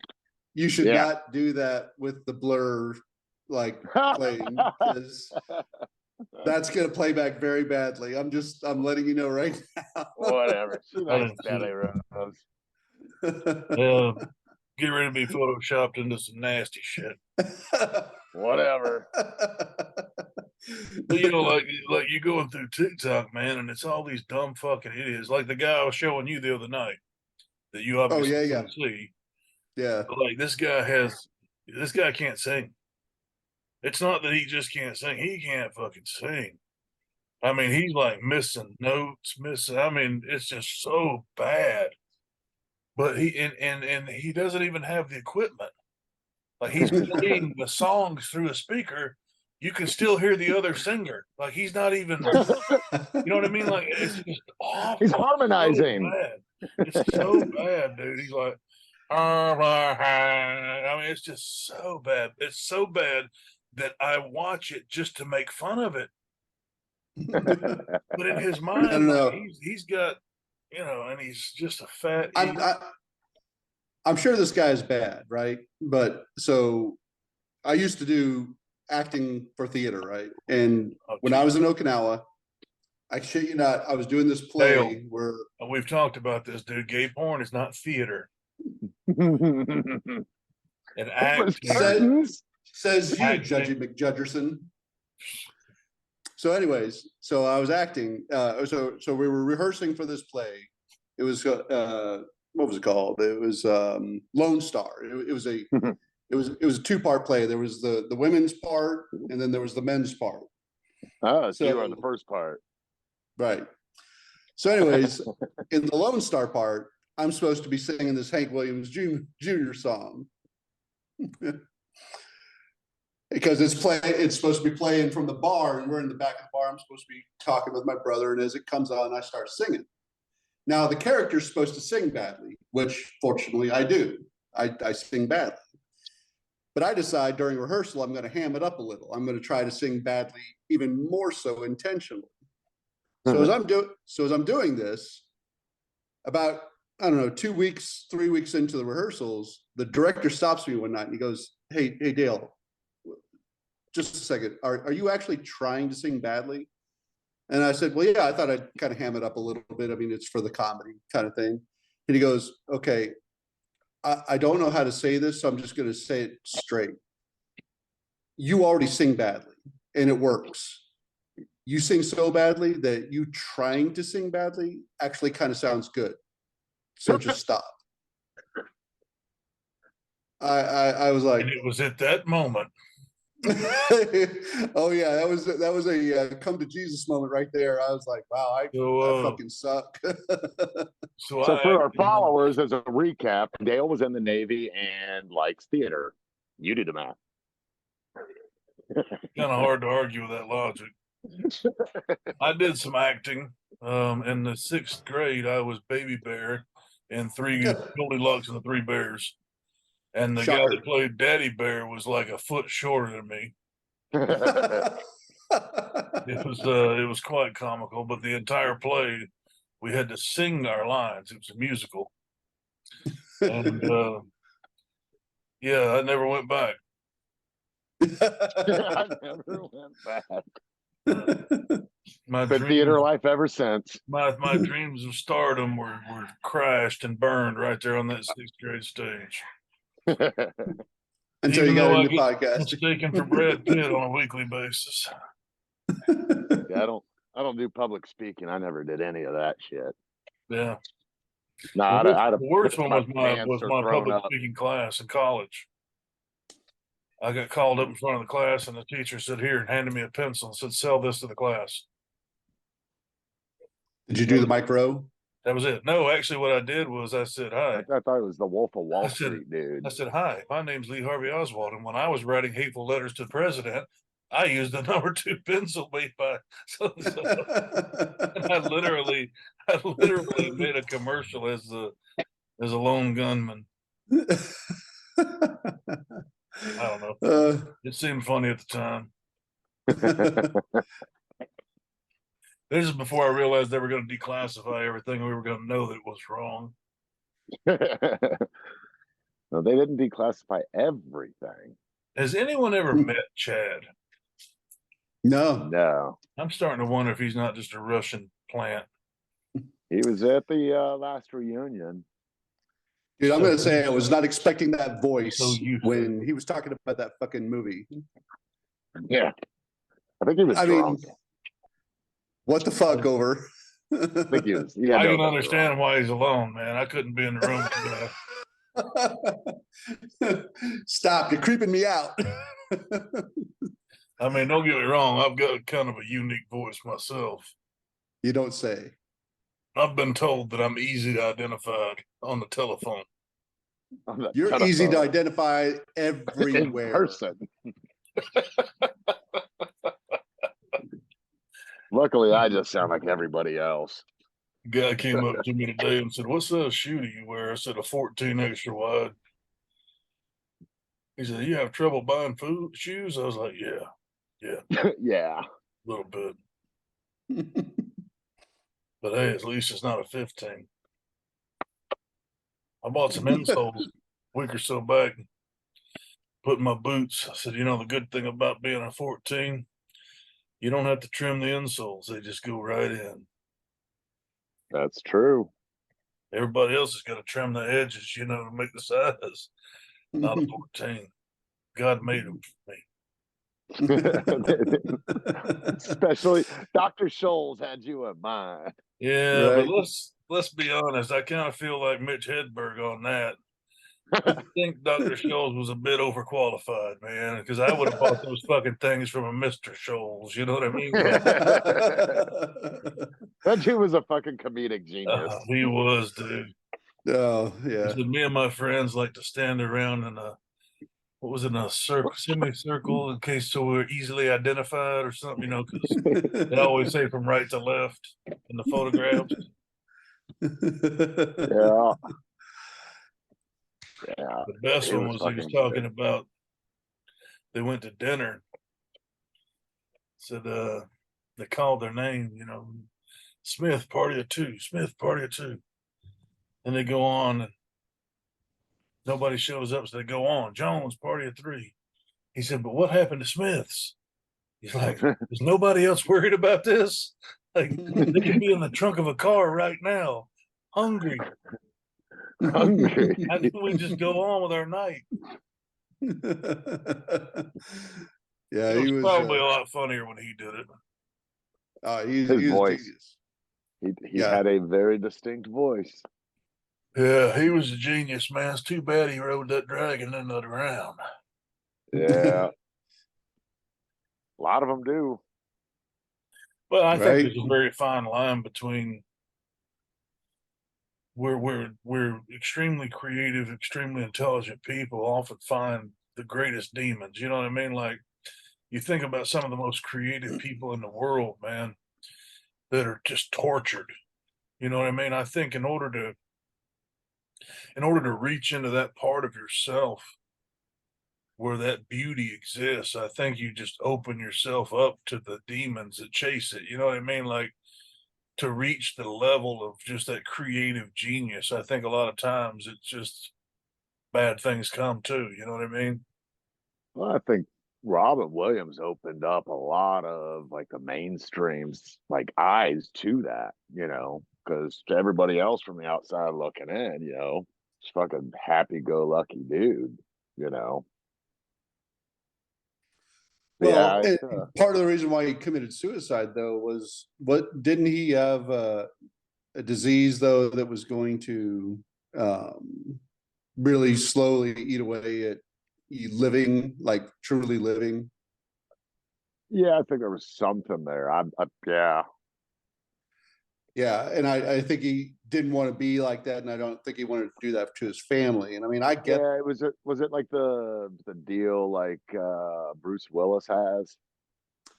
you should Yeah. not do that with the blur like playing, because that's gonna play back very badly. I'm letting you know right now. Whatever. She I likes didn't see Daddy it. Rose. Yeah, get ready to be photoshopped into some nasty shit. Whatever. But you know, like you going through TikTok, man, and it's all these dumb fucking idiots. Like the guy I was showing you the other night that you obviously yeah. couldn't see. Yeah. But like this guy can't sing. It's not that he just can't sing; he can't fucking sing. I mean, he's like missing notes, missing. I mean, it's just so bad. But and he doesn't even have the equipment. Like he's playing the songs through a speaker. You can still hear the other singer. Like he's not even. You know what I mean? Like it's just awful. He's harmonizing. So bad. It's so bad, dude. He's like, I mean, it's just so bad. It's so bad that I watch it just to make fun of it. But in his mind, I don't know. like, he's got, you know, and he's just a fat. I'm sure this guy is bad, right? But so I used to do acting for theater, right? And when I was in Okinawa, I shit you not, I was doing this play Dale, where we've talked about this, dude. Gay porn is not theater. And acting. says you, Acting. Judgy McJudgerson. So, anyways, so I was acting. So we were rehearsing for this play. It was what was it called? It was Lone Star. It was a a two-part play. There was the women's part, and then there was the men's part. Oh, so you were on the first part. Right. So, anyways, in the Lone Star part, I'm supposed to be singing this Hank Williams Jr. song. Because it's supposed to be playing from the bar, and we're in the back of the bar. I'm supposed to be talking with my brother, and as it comes on, I start singing. Now, the character's supposed to sing badly, which fortunately I do. I sing badly. But I decide during rehearsal, I'm going to ham it up a little. I'm going to try to sing badly, even more so intentionally. So as I'm doing this, about, I don't know, 2 weeks, 3 weeks into the rehearsals, the director stops me one night and he goes, hey, Dale, just a second. Are you actually trying to sing badly? And I said, well, yeah, I thought I'd kind of ham it up a little bit. I mean, it's for the comedy kind of thing. And he goes, okay, I don't know how to say this, so I'm just going to say it straight. You already sing badly, and it works. You sing so badly that you trying to sing badly actually kind of sounds good. So just stop. I was like, and it was at that moment. oh yeah, that was a come to Jesus moment right there. I was like, wow, I fucking suck. So for our followers, as a recap, Dale was in the Navy and likes theater. You do the math. Kind of hard to argue with that logic. I did some acting. In the 6th grade, I was Baby Bear in Goldilocks and the Three Bears. And the guy that played Daddy Bear was like a foot shorter than me. It was quite comical, but the entire play, we had to sing our lines. It was a musical. And yeah, I never went back. I never went back. My theater life ever since. My dreams of stardom were crashed and burned right there on that 6th grade stage. Until you got into podcast. Mistaken for Brad Pitt on a weekly basis. Yeah, I don't do public speaking. I never did any of that shit. Yeah. No, The worst one was my public speaking class in college. I got called up in front of the class, and the teacher said, "Here," and handed me a pencil and said, "Sell this to the class." Did you do the micro? That was it. No, actually, what I did was I said, "Hi." I thought it was the Wolf of Wall Street, dude. I said, "Hi, my name's Lee Harvey Oswald, and when I was writing hateful letters to the president, I used the number 2 pencil made by so and so." And I literally made a commercial as a lone gunman. I don't know. It seemed funny at the time. This is before I realized they were going to declassify everything. We were going to know that it was wrong. No, they didn't declassify everything. Has anyone ever met Chad? No, No, I'm starting to wonder if he's not just a Russian plant. he was at the last reunion. dude, I'm So- gonna say I was not expecting that voice So youthful. when he was talking about that fucking movie. Yeah, I think he was I drunk. mean, what the fuck over? I think he was. Yeah, I can understand why he's alone, man. I couldn't be in the room with the guy. Stop, you're creeping me out. I mean, don't get me wrong. I've got kind of a unique voice myself. You don't say. I've been told that I'm easy to identify on the telephone. You're easy to identify in everywhere. person. Luckily, I just sound like everybody else. Guy came up to me today and said, "What size shoe do you wear?" I said, "A 14 extra wide." He said, "You have trouble buying shoes?" I was like, "Yeah, Yeah. a little bit." But hey, at least it's not a 15. I bought some insoles a week or so back, put in my boots. I said, the good thing about being a 14, you don't have to trim the insoles. They just go right in. That's true. Everybody else has got to trim the edges, to make the size. Not a 14. God made them for me. Especially Dr. Scholes had you in mind. Yeah, Right. but let's be honest. I kind of feel like Mitch Hedberg on that. I think Dr. Scholes was a bit overqualified, man, because I would have bought those fucking things from a Mr. Scholes. You know what I mean? That dude was a fucking comedic genius. He was, dude. Oh, He yeah. said, me and my friends like to stand around in a circle, semicircle, in case so we're easily identified or something, because they always say from right to left in the photographs. Yeah. Yeah. The best It one was was he was fucking talking good. about they went to dinner. Said they called their name, Smith, party of two, Smith, party of two. And they go on and nobody shows up, so they go on. Jones, party of three. He said, but what happened to Smith's? He's like, is nobody else worried about this? Like, they could be in the trunk of a car right now, hungry. Hungry. How can we just go on with our night? Yeah, It was he was probably a lot funnier when he did it. he His was voice. genius. He Yeah. had a very distinct voice. Yeah, he was a genius, man. It's too bad he rode that dragon into the ground. Yeah. A lot of them do. But I think Right. there's a very fine line between we're extremely creative, extremely intelligent people often find the greatest demons. You know what I mean? Like you think about some of the most creative people in the world, man, that are just tortured. You know what I mean? I think in order to reach into that part of yourself where that beauty exists, I think you just open yourself up to the demons that chase it. You know what I mean? Like to reach the level of just that creative genius, I think a lot of times it's just bad things come too. You know what I mean? Well, I think Robin Williams opened up a lot of like the mainstream's like eyes to that, because to everybody else from the outside looking in, it's fucking happy-go-lucky dude, Well, Yeah, and part of the reason why he committed suicide, though, was didn't he have a disease though that was going to really slowly eat away at you living, like truly living? yeah, I think there was something there. Yeah, Yeah, and I think he didn't want to be like that, and I don't think he wanted to do that to his family. And I mean, I get yeah. Was it like the deal like Bruce Willis has?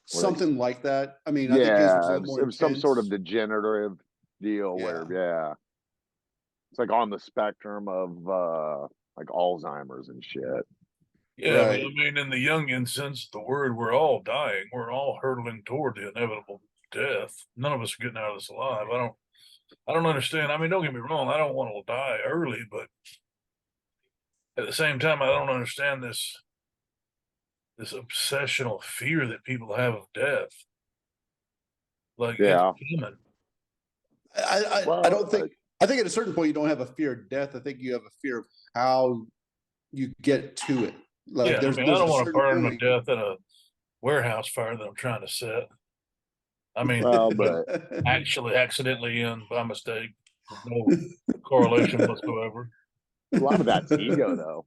something like that. I mean, I think his was a Yeah, little more it was some sort of intense. degenerative deal where, yeah, it's like on the spectrum of like Alzheimer's and shit. Yeah, but Right. I mean, in the Jungian sense of the word, we're all dying. We're all hurtling toward the inevitable death. None of us are getting out of this alive. I don't understand. I mean, don't get me wrong. I don't want to die early, but at the same time, I don't understand this obsessional fear that people have of death. Like Yeah. it's coming. I don't think, I think at a certain point you don't have a fear of death. I think you have a fear of how you get to it. Like Yeah, I there's, mean, I there's don't a want to certain burn to point. death in a warehouse fire that I'm trying to set. I mean, Well, but actually accidentally in by mistake. No correlation whatsoever. a lot of that's ego, though.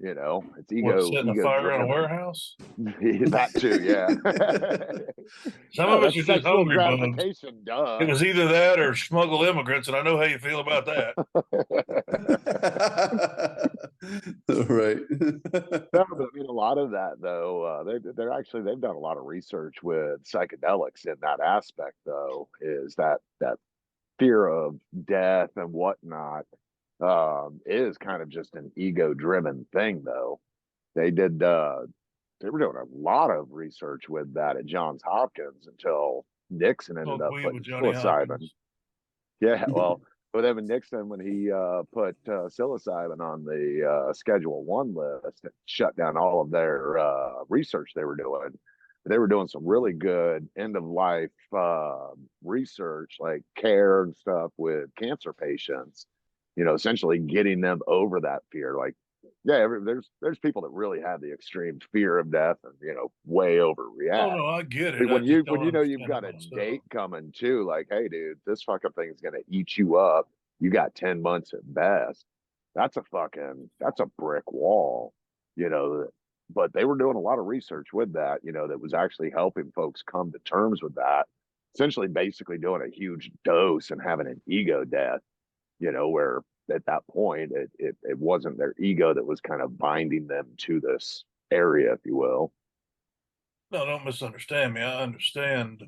You know, it's What, ego, setting a ego fire in a driven. warehouse? That too, yeah. Some No, of us that's are just sexual hungry bugs. gratification, duh. It was either that or smuggle immigrants, and I know how you feel about that. Right. No, but I mean, a lot of that though, they're actually they've done a lot of research with psychedelics in that aspect. Though, is that fear of death and whatnot is kind of just an ego-driven thing. Though they were doing a lot of research with that at Johns Hopkins until Nixon ended Smoke up weed with putting Johnny psilocybin. Hopkins. Yeah, well, with Evan Nixon, when he put psilocybin on the Schedule One list, it shut down all of their research they were doing. They were doing some really good end of life research, like care and stuff with cancer patients. You know, essentially getting them over that fear. Like, yeah, there's people that really have the extreme fear of death and way Oh overreact. no, I get it. I When just you don't know you've understand it got a myself. date coming too, like, hey, dude, this fucking thing's gonna eat you up. You got 10 months at best. That's a brick wall, you know. But they were doing a lot of research with that, that was actually helping folks come to terms with that. Essentially, basically doing a huge dose and having an ego death, where at that point it wasn't their ego that was kind of binding them to this area, if you will. No, don't misunderstand me. I understand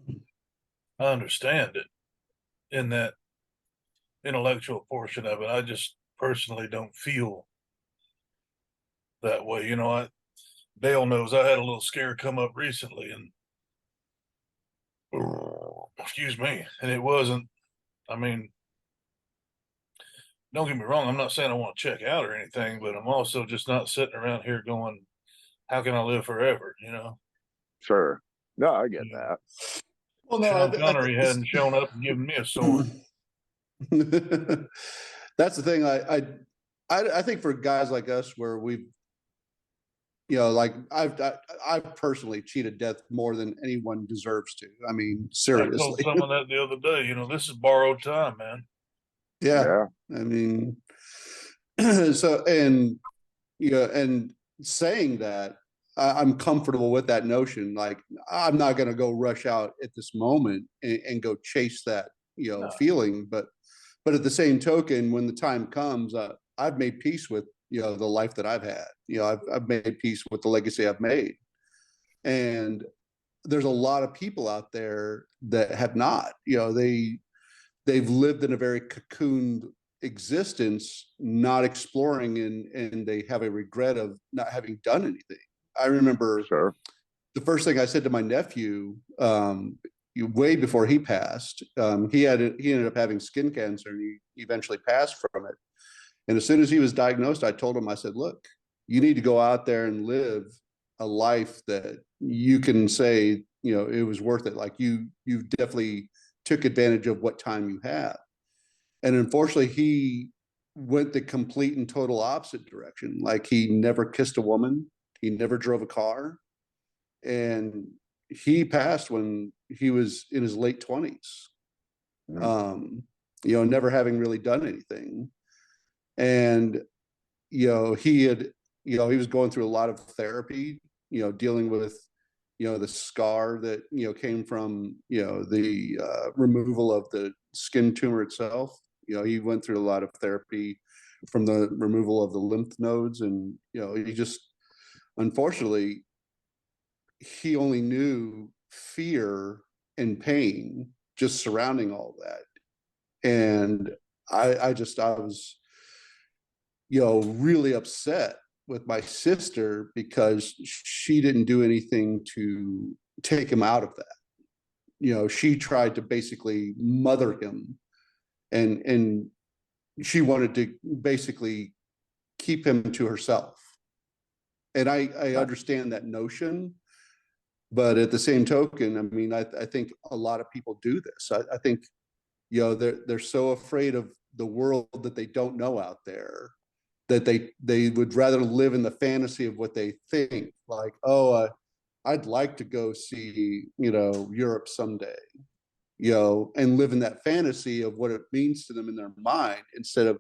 it in that intellectual portion of it. I just personally don't feel that way. Dale knows I had a little scare come up recently, and excuse me, and it wasn't. I mean, don't get me wrong. I'm not saying I want to check out or anything, but I'm also just not sitting around here going, "How can I live forever?" Sure. No, I get Yeah. that. Well, no, Sean I think Connery hadn't shown up and given me a sword. that's the thing. I think for guys like us, where we've, like I've personally cheated death more than anyone deserves to. I mean, I told seriously. someone that the other day. This is borrowed time, man. Yeah. Yeah. I mean, so, and saying that, I'm comfortable with that notion. Like, I'm not going to go rush out at this moment and go chase that, No. feeling. But at the same token, when the time comes, I've made peace with, the life that I've had. I've made peace with the legacy I've made. And there's a lot of people out there that have not, they've lived in a very cocooned existence, not exploring, and they have a regret of not having done anything. I remember Sure. the first thing I said to my nephew, way before he passed. He ended up having skin cancer, and he eventually passed from it. And as soon as he was diagnosed, I told him, I said, look, you need to go out there and live a life that you can say, it was worth it. Like you definitely took advantage of what time you have. And unfortunately, he went the complete and total opposite direction. Like, he never kissed a woman, he never drove a car, and he passed when he was in his late 20s. Never having really done anything. And he was going through a lot of therapy, dealing with the scar that came from the removal of the skin tumor itself. He went through a lot of therapy from the removal of the lymph nodes, and he just, unfortunately, he only knew fear and pain just surrounding all that. And I was really upset with my sister because she didn't do anything to take him out of that. she tried to basically mother him, and she wanted to basically keep him to herself. And I understand that notion, but at the same token, I mean, I think a lot of people do this. I think, they're so afraid of the world that they don't know out there, that they would rather live in the fantasy of what they think, like, oh, I'd like to go see, Europe someday, and live in that fantasy of what it means to them in their mind, instead of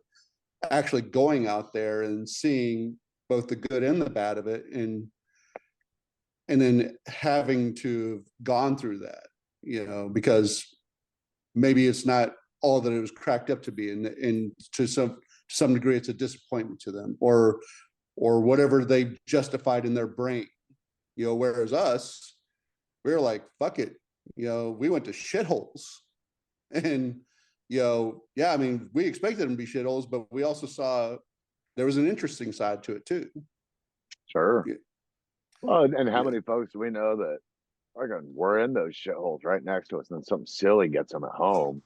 actually going out there and seeing both the good and the bad of it, and then having to have gone through that, because maybe it's not all that it was cracked up to be, and to some degree it's a disappointment to them, or whatever they justified in their brain, whereas us, we were like, fuck it, we went to shitholes, and yeah, I mean, we expected them to be shitholes, but we also saw there was an interesting side to it too. Sure. Yeah. Well, and how many folks do we know that we're in those shitholes right next to us, and then something silly gets them at home,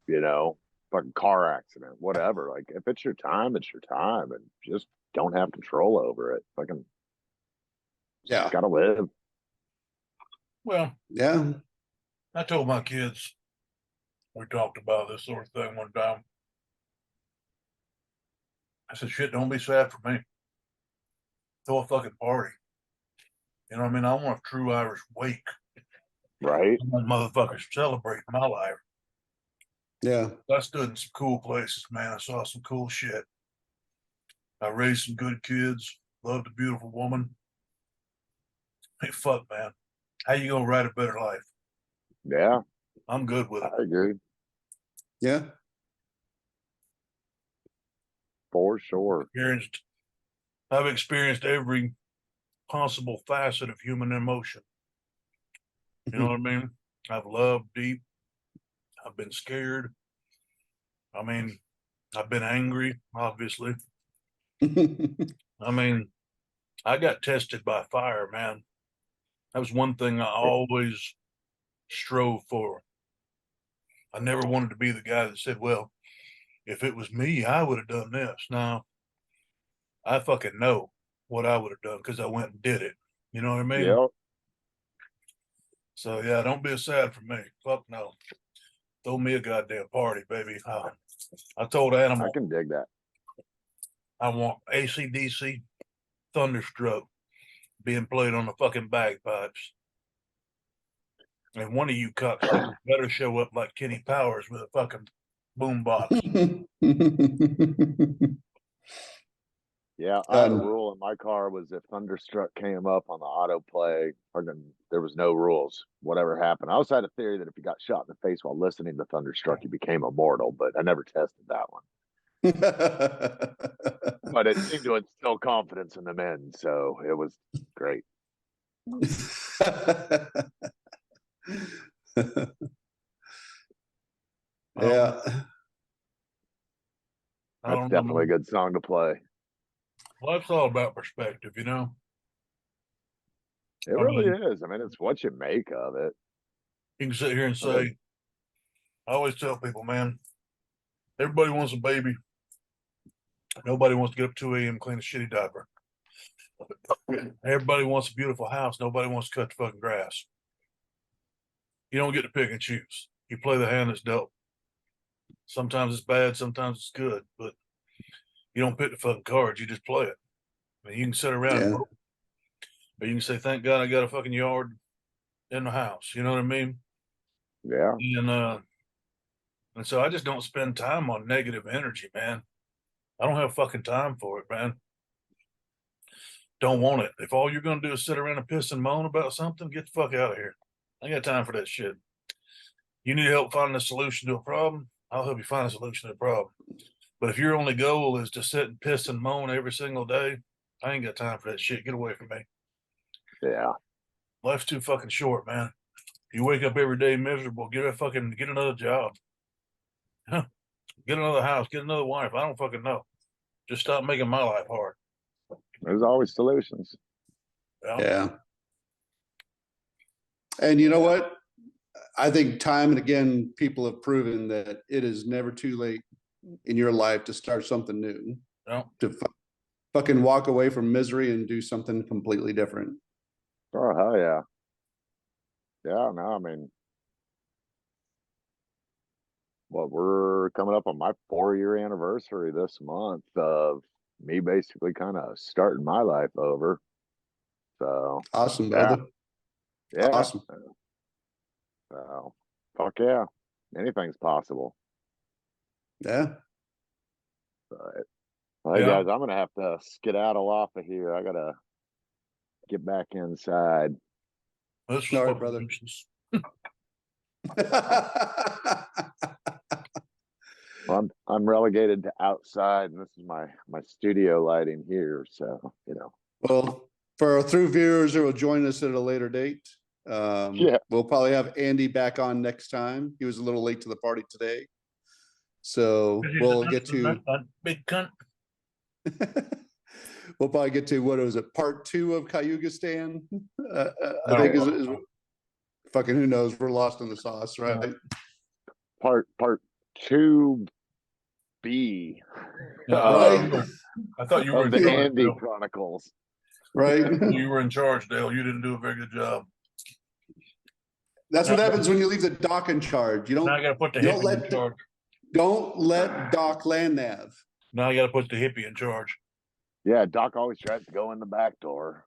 fucking car accident, whatever. Like, if it's your time, it's your time, and just don't have control over it. Fucking, Yeah. gotta live. Well, Yeah. I told my kids, we talked about this sort of thing one time. I said, shit, don't be sad for me. Throw a fucking party. You know what I mean? I want a true Irish wake. Right. I want motherfuckers celebrating my life. Yeah. I stood in some cool places, man. I saw some cool shit. I raised some good kids, loved a beautiful woman. Hey, fuck, man. How you gonna write a better life? Yeah, I'm good with it. I agree. Yeah. For sure. I've experienced every possible facet of human emotion. You know what I mean? I've loved deep. I've been scared. I mean, I've been angry, obviously. I mean, I got tested by fire, man. That was one thing I always strove for. I never wanted to be the guy that said, well, if it was me, I would have done this. No, I fucking know what I would have done because I went and did it. You know what I mean? Yep. So yeah, don't be sad for me. Fuck no. Throw me a goddamn party, baby. I told I Animal can dig that. I want AC/DC Thunderstruck being played on the fucking bagpipes. And one of you cocksuckers better show up like Kenny Powers with a fucking boombox. Yeah, I had a rule in my car was if Thunderstruck came up on the autoplay, there was no rules. Whatever happened. I also had a theory that if you got shot in the face while listening to Thunderstruck, you became immortal, but I never tested that one. But it seemed to instill confidence in the men, so it was great. Yeah. That's definitely a good song to play. Well, it's all about perspective, you know? It really is. I mean, it's what you make of it. You can sit here and say, I always tell people, man, everybody wants a baby. Nobody wants to get up 2 a.m. and clean a shitty diaper. Everybody wants a beautiful house. Nobody wants to cut the fucking grass. You don't get to pick and choose. You play the hand that's dealt. Sometimes it's bad, sometimes it's good, but you don't pick the fucking cards. You just play it. I mean, you can sit around and vote, but you can say, thank God I got a fucking yard in the house. You know what I mean? Yeah. And so I just don't spend time on negative energy, man. I don't have fucking time for it, man. Don't want it. If all you're going to do is sit around and piss and moan about something, get the fuck out of here. I ain't got time for that shit. You need help finding a solution to a problem, I'll help you find a solution to the problem. But if your only goal is to sit and piss and moan every single day, I ain't got time for that shit. Get away from me. Yeah. Life's too fucking short, man. You wake up every day miserable, get another job. Get another house, get another wife. I don't fucking know. Just stop making my life hard. There's always solutions. Yeah. And you know what? I think time and again, people have proven that it is never too late in your life to start something new, No, to fucking walk away from misery and do something completely different. Oh, hell yeah. Yeah, no, I mean, well, we're coming up on my 4-year anniversary this month of me basically kind of starting my life over. So, Awesome, yeah, brother. yeah. Awesome. So, fuck yeah. Anything's possible. Yeah. But, hey, Yeah. guys, I'm going to have to skedaddle off of here. I got to get back inside. this All right, fucking brother. nuisance. I'm relegated to outside, and this is my studio lighting here. So, Well, for our through viewers who will join us at a later date, Yeah. we'll probably have Andy back on next time. He was a little late to the party today. So we'll get to Big cunt. we'll probably get to what was it, part 2 of Cayugistan? I No, think is fucking who knows? We're lost in the sauce, right? No. Part 2B. Right. I thought you were Of in the charge, Andy Dale. Chronicles. Right. You were in charge, Dale. You didn't do a very good job. That's what happens when you leave the doc in charge. You Now I don't gotta put the Don't hippie let in charge. don't let Doc land nav. Now I gotta put the hippie in charge. Yeah, Doc always tries to go in the back door.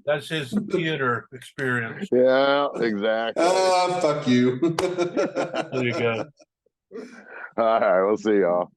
That's his theater experience. Yeah, exactly. Fuck you. There you go. All right, we'll see y'all.